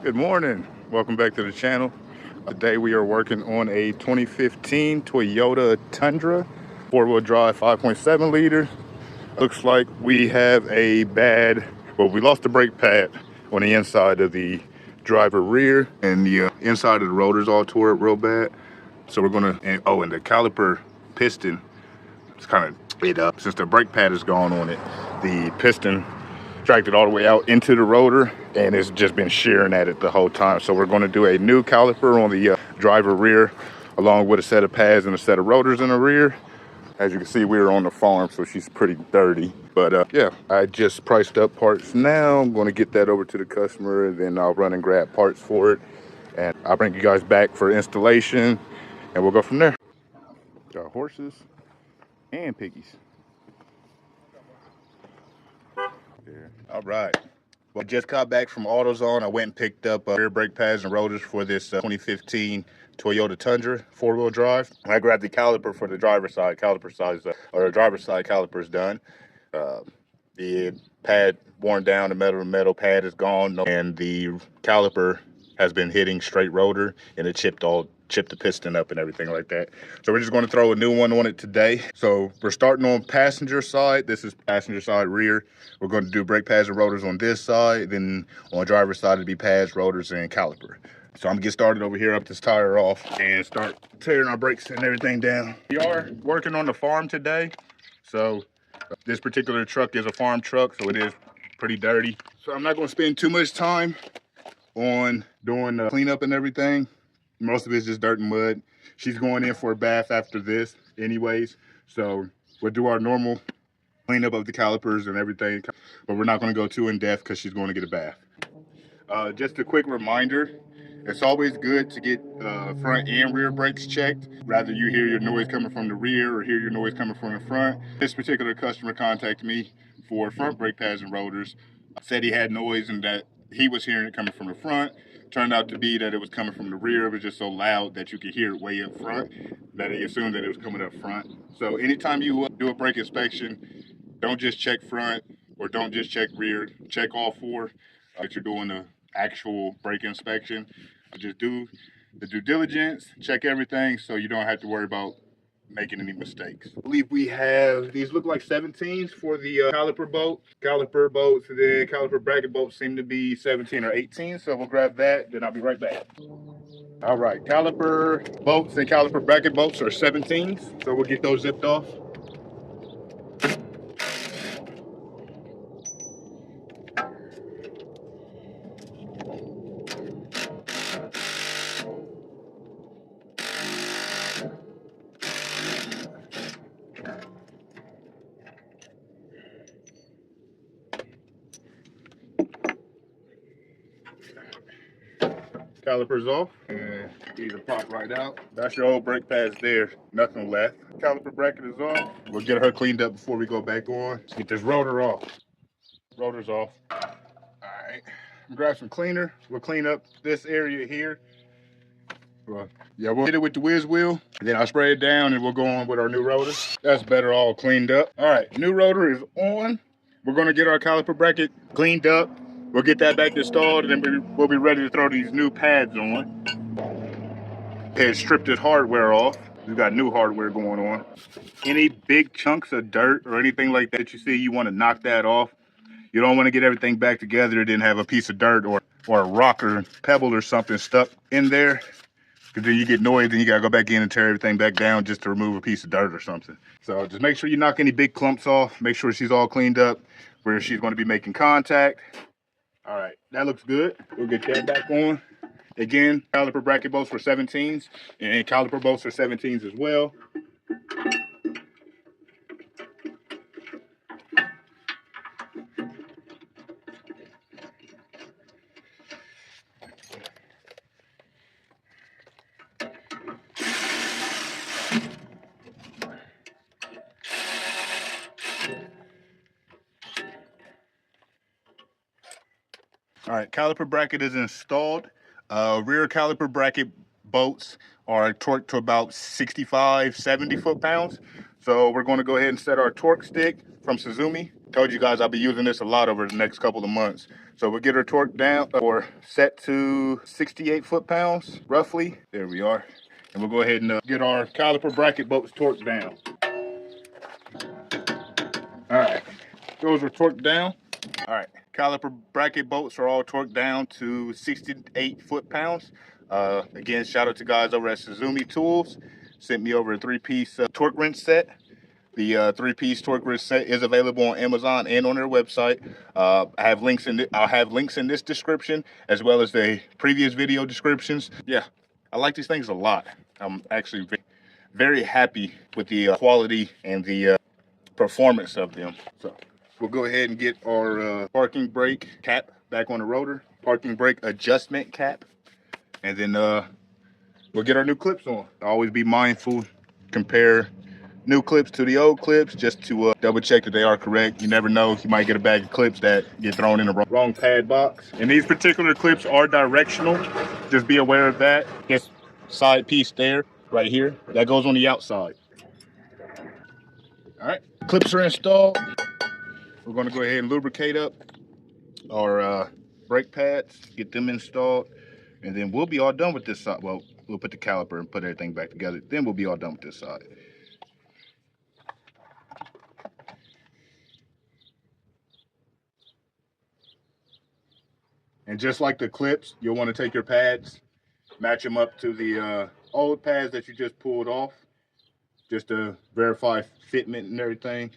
Good morning. Welcome back to the channel. Today we are working on a 2015 Toyota Tundra, four-wheel drive, 5.7 liter. Looks like we have we lost the brake pad on the inside of the driver rear, and the inside of the rotors all tore up real bad. So we're gonna, and the caliper piston, it's kind of it up. Since the brake pad is gone on it, the piston dragged it all the way out into the rotor, and it's just been shearing at it the whole time. So we're going to do a new caliper on the driver rear, along with a set of pads and a set of rotors in the rear. As you can see, we are on the farm, so she's pretty dirty. But yeah, I just priced up parts now. I'm going to get that over to the customer, and then I'll run and grab parts for it. And I'll bring you guys back for installation, and we'll go from there. Got horses and piggies. Yeah. All right. Well, just got back from AutoZone. I went and picked up rear brake pads and rotors for this 2015 Toyota Tundra four-wheel drive. I grabbed the caliper for the driver's side. The driver's side caliper is done. The pad worn down. The metal pad is gone, and the caliper has been hitting straight rotor, and it chipped the piston up and everything like that. So we're just going to throw a new one on it today. So we're starting on passenger side. This is passenger side rear. We're going to do brake pads and rotors on this side. Then on driver's side, it'll be pads, rotors, and caliper. So I'm gonna get started over here, up this tire off, and start tearing our brakes and everything down. We are working on the farm today. So this particular truck is a farm truck, so it is pretty dirty. So I'm not gonna spend too much time on doing the cleanup and everything. Most of it's just dirt and mud. She's going in for a bath after this anyways. So we'll do our normal cleanup of the calipers and everything, but we're not gonna go too in depth because she's going to get a bath. Just a quick reminder, it's always good to get front and rear brakes checked. Rather you hear your noise coming from the rear or hear your noise coming from the front. This particular customer contacted me for front brake pads and rotors. Said he had noise and that he was hearing it coming from the front. Turned out to be that it was coming from the rear. It was just so loud that you could hear it way up front that he assumed that it was coming up front. So anytime you do a brake inspection, don't just check front or don't just check rear. Check all four that you're doing the actual brake inspection. Just do the due diligence, check everything so you don't have to worry about making any mistakes. I believe we have, these look like 17s for the caliper bolts. Caliper bolts, the caliper bracket bolts seem to be 17 or 18, so we'll grab that, then I'll be right back. All right, caliper bolts and caliper bracket bolts are 17s, so we'll get those zipped off. Calipers off, and these will pop right out. That's your old brake pads there, nothing left. Caliper bracket is off. We'll get her cleaned up before we go back on. Let's get this rotor off. Rotor's off. All right, grab some cleaner. We'll clean up this area here. We'll hit it with the whiz wheel, and then I'll spray it down, and we'll go on with our new rotor. That's better, all cleaned up. All right, new rotor is on. We're gonna get our caliper bracket cleaned up. We'll get that back installed, and then we'll be ready to throw these new pads on. And strip this hardware off. We've got new hardware going on. Any big chunks of dirt or anything like that you see, you want to knock that off. You don't want to get everything back together and then have a piece of dirt or a rock or pebble or something stuck in there. Because then you get noise and you got to go back in and tear everything back down just to remove a piece of dirt or something. So just make sure you knock any big clumps off. Make sure she's all cleaned up where she's going to be making contact. All right, that looks good. We'll get that back on. Again, caliper bracket bolts for 17s and caliper bolts for 17s as well. All right, caliper bracket is installed. Rear caliper bracket bolts are torqued to about 65, 70 foot-pounds. So we're going to go ahead and set our torque stick from SUZUME. Told you guys I'll be using this a lot over the next couple of months. So we'll get her torqued down or set to 68 foot-pounds, roughly. There we are. And we'll go ahead and get our caliper bracket bolts torqued down. All right, those are torqued down. All right, caliper bracket bolts are all torqued down to 68 foot-pounds. Again, shout out to guys over at SUZUME Tools. Sent me over a 3-piece torque wrench set. The 3-piece torque wrench set is available on Amazon and on their website. I'll have links in this description as well as the previous video descriptions. Yeah, I like these things a lot. I'm actually very happy with the quality and the performance of them. So we'll go ahead and get our parking brake cap back on the rotor, parking brake adjustment cap, and then we'll get our new clips on. Always be mindful, compare new clips to the old clips just to double check that they are correct. You never know, you might get a bag of clips that get thrown in the wrong pad box. And these particular clips are directional. Just be aware of that. This side piece there, right here, that goes on the outside. All right, clips are installed. We're gonna go ahead and lubricate up our brake pads, get them installed, and then we'll be all done with this side. Well, we'll put the caliper and put everything back together. Then we'll be all done with this side. And just like the clips, you'll want to take your pads, match them up to the old pads that you just pulled off, just to verify fitment and everything.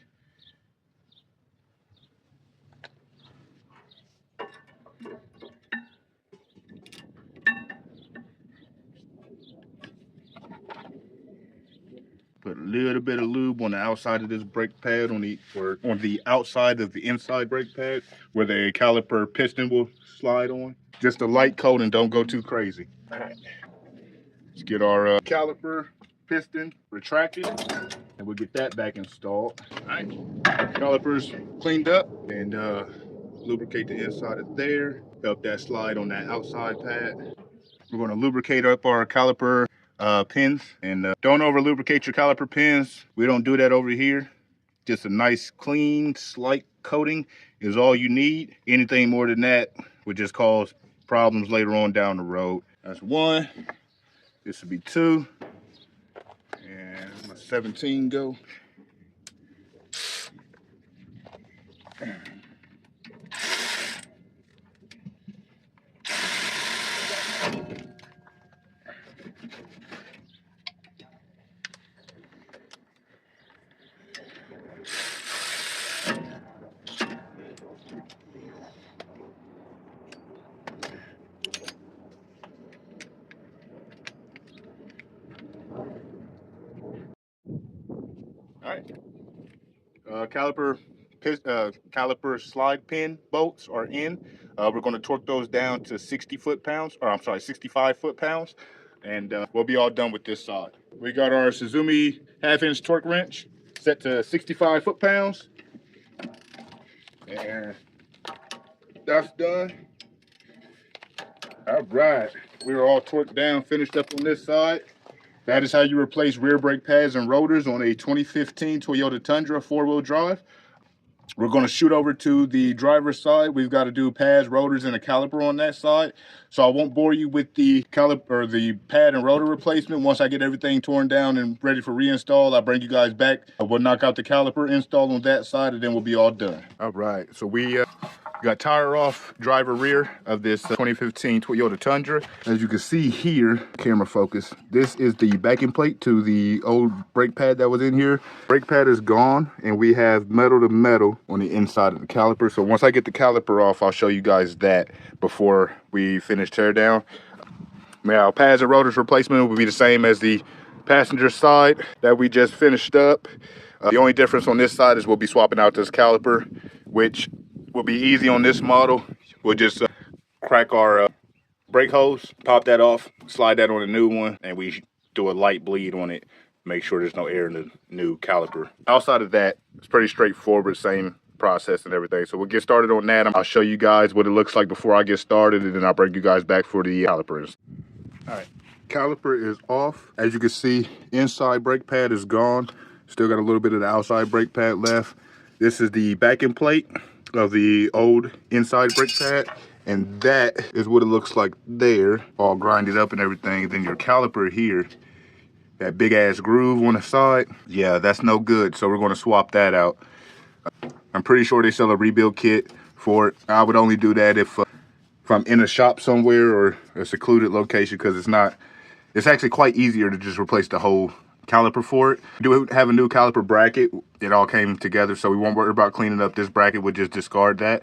Put a little bit of lube on the outside of this brake pad, on the outside of the inside brake pad, where the caliper piston will slide on. Just a light coat and don't go too crazy. All right. Let's get our caliper piston retracted, and we'll get that back installed. All right. Calipers cleaned up, and lubricate the inside of there. Help that slide on that outside pad. We're going to lubricate up our caliper pins, and don't over lubricate your caliper pins. We don't do that over here. Just a nice clean slight coating is all you need. Anything more than that would just cause problems later on down the road. That's one. This would be two, and my 17 go. All right, caliper slide pin bolts are in. We're going to torque those down to 60 foot-pounds, or I'm sorry, 65 foot-pounds, and we'll be all done with this side. We got our SUZUME half-inch torque wrench set to 65 foot-pounds, and that's done. All right, we're all torqued down, finished up on this side. That is how you replace rear brake pads and rotors on a 2015 Toyota Tundra 4-wheel drive. We're going to shoot over to the driver's side. We've got to do pads, rotors, and a caliper on that side. So I won't bore you with the caliper, the pad and rotor replacement. Once I get everything torn down and ready for reinstall, I'll bring you guys back. We'll knock out the caliper install on that side, and then we'll be all done. All right, so we got tire off driver rear of this 2015 Toyota Tundra. As you can see here, camera focus, this is the backing plate to the old brake pad that was in here. Brake pad is gone, and we have metal to metal on the inside of the caliper. So once I get the caliper off, I'll show you guys that before we finish tear down. Now, pads and rotors replacement will be the same as the passenger side that we just finished up. The only difference on this side is we'll be swapping out this caliper, which will be easy on this model. We'll just crack our brake hose, pop that off, slide that on a new one, and we do a light bleed on it. Make sure there's no air in the new caliper. Outside of that, it's pretty straightforward, same process and everything. So we'll get started on that. I'll show you guys what it looks like before I get started, and then I'll bring you guys back for the calipers. All right, caliper is off. As you can see, inside brake pad is gone. Still got a little bit of the outside brake pad left. This is the backing plate. of the old inside brake pad, and that is what it looks like there, all grinded up and everything. Then your caliper here, that big ass groove on the side, yeah, that's no good, so we're going to swap that out. I'm pretty sure they sell a rebuild kit for it. I would only do that if I'm in a shop somewhere or a secluded location, because it's actually quite easier to just replace the whole caliper for it. We do have a new caliper bracket. It all came together, so we won't worry about cleaning up this bracket. We'll just discard that.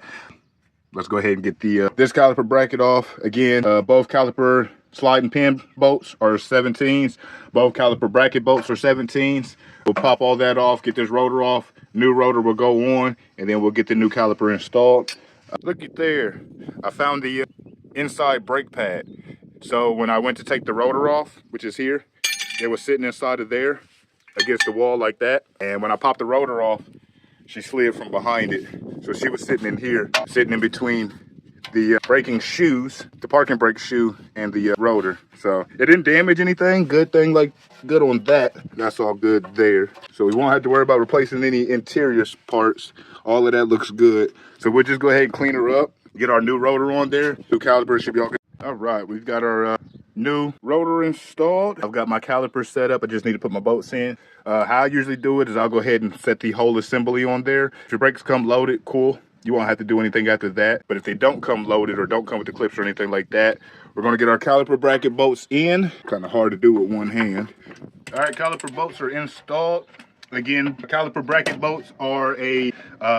Let's go ahead and get the this caliper bracket off. Again, both caliper sliding pin bolts are 17s. Both caliper bracket bolts are 17s. We'll pop all that off, get this rotor off. New rotor will go on, and then we'll get the new caliper installed. Look at there. I found the inside brake pad. So when I went to take the rotor off, which is here, it was sitting inside of there against the wall like that. And when I popped the rotor off, she slid from behind it. So she was sitting in here, sitting in between the braking shoes, the parking brake shoe, and the rotor. So it didn't damage anything. Good thing, like, good on that. That's all good there. So we won't have to worry about replacing any interior parts. All of that looks good. So we'll just go ahead and clean her up, get our new rotor on there. New caliper should be all good. All right, we've got our new rotor installed. I've got my caliper set up. I just need to put my bolts in. How I usually do it is I'll go ahead and set the whole assembly on there. If your brakes come loaded, cool. You won't have to do anything after that. But if they don't come loaded or don't come with the clips or anything like that, we're gonna get our caliper bracket bolts in. Kind of hard to do with one hand. All right, caliper bolts are installed. Again, caliper bracket bolts are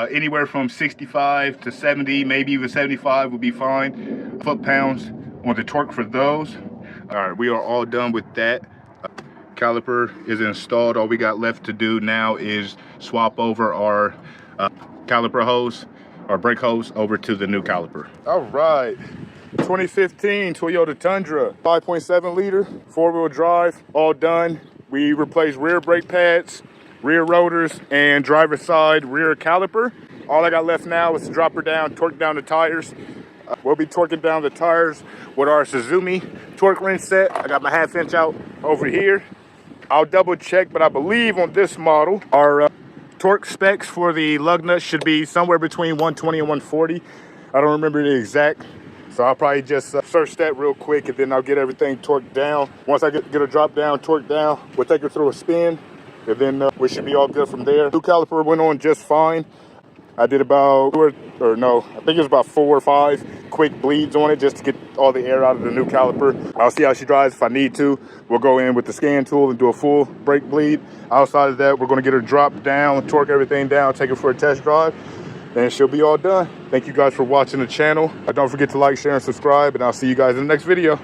anywhere from 65 to 70, maybe even 75 would be fine. Foot-pounds on the torque for those. All right, we are all done with that. Caliper is installed. All we got left to do now is swap over our caliper hose, our brake hose, over to the new caliper. All right, 2015 Toyota Tundra, 5.7 liter, 4-wheel drive, all done. We replaced rear brake pads, rear rotors, and driver's side rear caliper. All I got left now is to drop her down, torque down the tires. We'll be torquing down the tires with our SUZUME torque wrench set. I got my 1/2 inch out over here. I'll double check, but I believe on this model, our torque specs for the lug nuts should be somewhere between 120 and 140. I don't remember the exact, so I'll probably just search that real quick, and then I'll get everything torqued down. Once I get her drop down, torqued down, we'll take her through a spin, and then we should be all good from there. New caliper went on just fine. I did about I think it was about 4 or 5 quick bleeds on it just to get all the air out of the new caliper. I'll see how she drives. If I need to, we'll go in with the scan tool and do a full brake bleed. Outside of that, we're gonna get her dropped down, torque everything down, take her for a test drive, and she'll be all done. Thank you guys for watching the channel. Don't forget to like, share, and subscribe, and I'll see you guys in the next video.